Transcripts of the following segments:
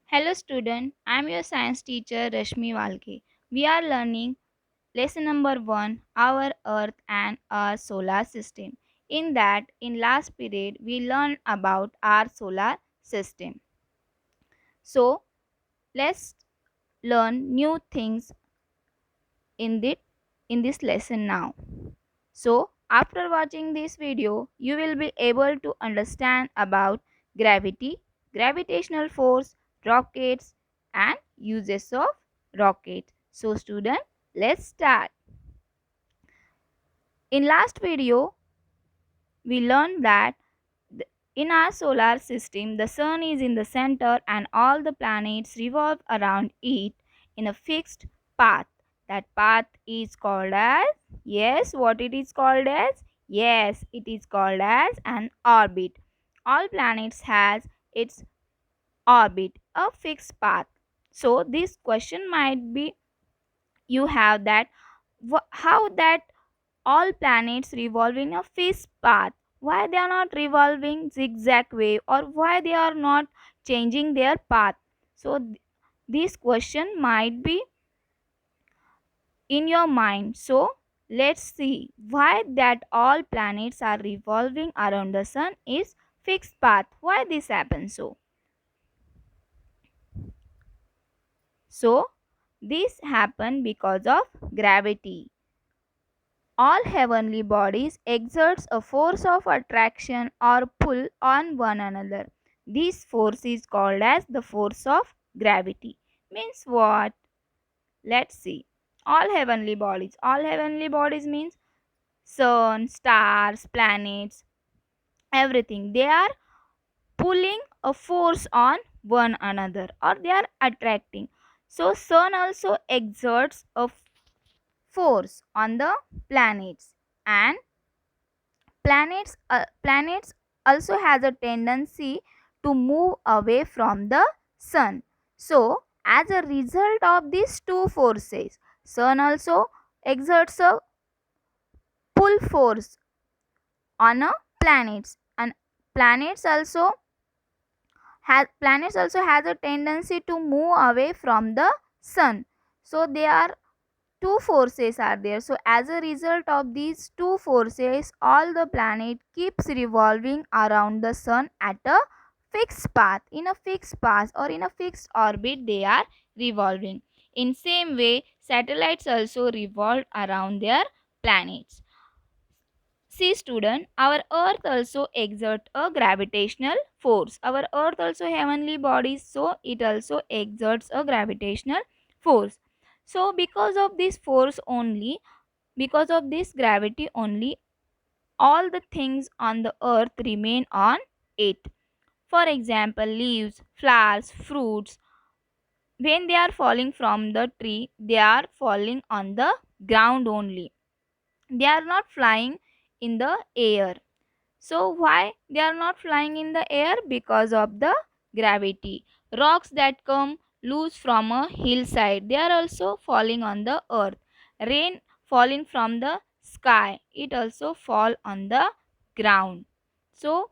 Hello student, I am your science teacher Rashmi Walke. We are learning lesson number 1, our earth and our solar system. In last period we learned about our solar system. So, let's learn new things in this lesson now. So, after watching this video, you will be able to understand about gravity, gravitational force, rockets and uses of rocket. So, student, let's start. In last video, we learned that in our solar system, the sun is in the center and all the planets revolve around it in a fixed path. That path is called as, yes, what it is called as? Yes, it is called as an orbit. All planets has its orbit, a fixed path. So this question might be you have that how that all planets revolve in a fixed path, why they are not revolving zigzag way, or why they are not changing their path. So this question might be in your mind. So let's see why that all planets are revolving around the sun is fixed path, why this happens. So this happen because of gravity. All heavenly bodies exerts a force of attraction or pull on one another. This force is called as the force of gravity. Means what? Let's see. All heavenly bodies means sun, stars, planets, everything. They are pulling a force on one another or they are attracting. So sun also exerts a force on the planets, and planets also has a tendency to move away from the sun. So as a result of these two forces, sun also exerts a pull force on a planets, and planets also has a tendency to move away from the sun. So there are two forces are there. So as a result of these two forces, all the planet keeps revolving around the sun at a fixed path, in a fixed path or in a fixed orbit they are revolving. In same way, satellites also revolve around their planets. See student, our earth also exerts a gravitational force. Our earth also heavenly bodies, so it also exerts a gravitational force. So because of this force only, because of this gravity only, all the things on the earth remain on it. For example, leaves, flowers, fruits, when they are falling from the tree, they are falling on the ground only. They are not flying in the air. So why they are not flying in the air? Because of the gravity. Rocks that come loose from a hillside, they are also falling on the earth. Rain falling from the sky, it also fall on the ground. So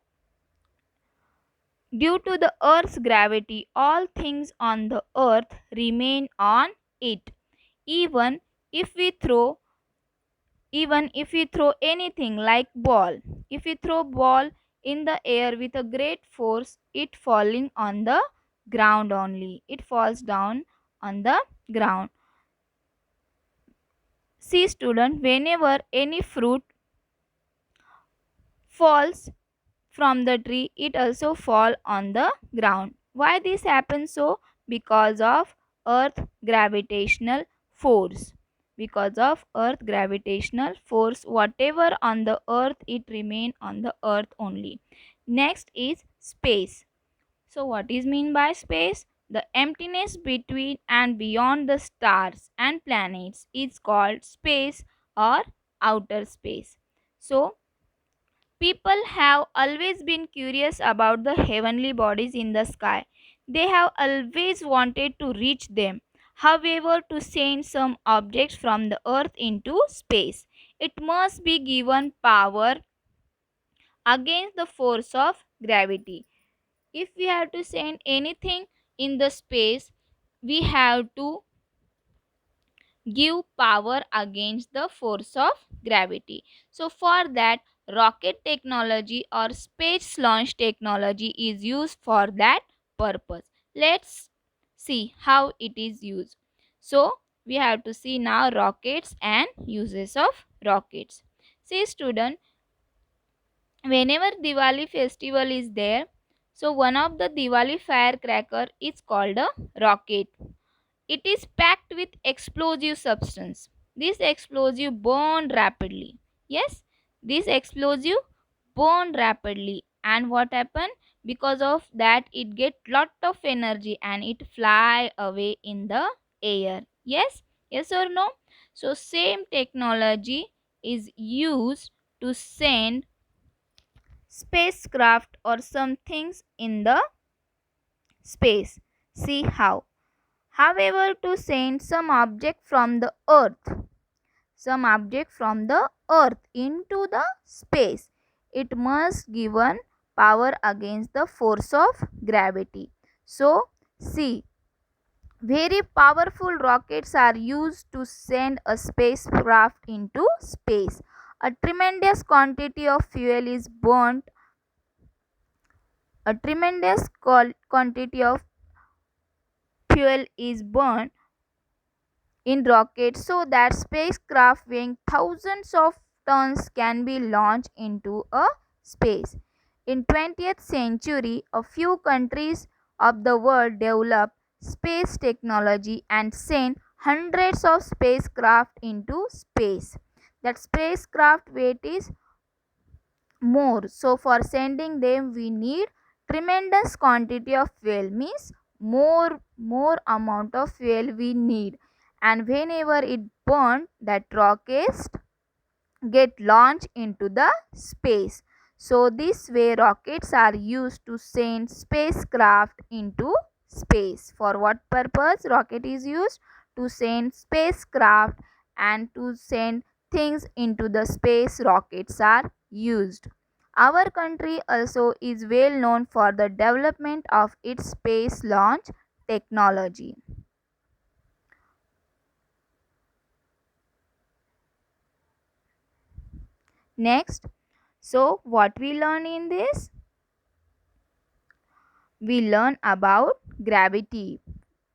due to the earth's gravity, all things on the earth remain on it. Even if we throw even if we throw anything like ball, if we throw ball in the air with a great force, it falling on the ground only, it falls down on the ground. See student, whenever any fruit falls from the tree, it also fall on the ground. Why this happens? So because of earth gravitational force. Because of earth gravitational force, whatever on the earth, it remain on the earth only. Next is space. So what is mean by space? The emptiness between and beyond the stars and planets is called space or outer space. So people have always been curious about the heavenly bodies in the sky. They have always wanted to reach them. However, to send some objects from the earth into space, it must be given power against the force of gravity. If we have to send anything in the space, we have to give power against the force of gravity. So for that, rocket technology or space launch technology is used for that purpose. Let's see how it is used. So we have to see now rockets and uses of rockets. See student, whenever Diwali festival is there, so one of the Diwali firecracker is called a rocket. It is packed with explosive substance. This explosive burn rapidly. Yes, this explosive burn rapidly. And what happen? Because of that, it get lot of energy and it fly away in the air. Yes, yes or no? So same technology is used to send spacecraft or some things in the space. See how. However, to send some object from the earth into the space, it must given power against the force of gravity. So, see, very powerful rockets are used to send a spacecraft into space. A tremendous quantity of fuel is burnt. A tremendous quantity of fuel is burned in rockets so that spacecraft weighing thousands of tons can be launched into a space. In 20th century, a few countries of the world developed space technology and sent hundreds of spacecraft into space. That spacecraft weight is more, so for sending them we need tremendous quantity of fuel, means more amount of fuel we need, and whenever it burns, that rockets get launched into the space. So this way rockets are used to send spacecraft into space. For what purpose rocket is used? To send spacecraft and to send things into the space, rockets are used. Our country also is well known for the development of its space launch technology. Next, so what we learn in this? We learn about gravity.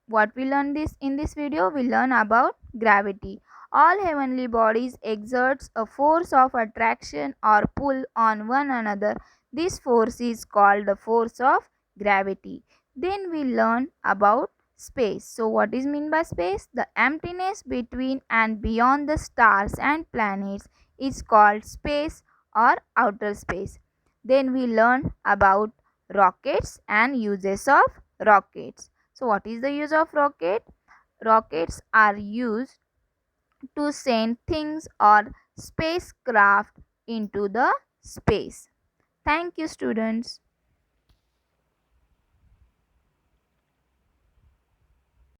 What we learn this in this video? We learn about gravity. All heavenly bodies exerts a force of attraction or pull on one another. This force is called the force of gravity. Then we learn about space. So what is mean by space? The emptiness between and beyond the stars and planets is called space or outer space. Then we learn about rockets and uses of rockets. So what is the use of rocket? Rockets are used to send things or spacecraft into the space. Thank you students.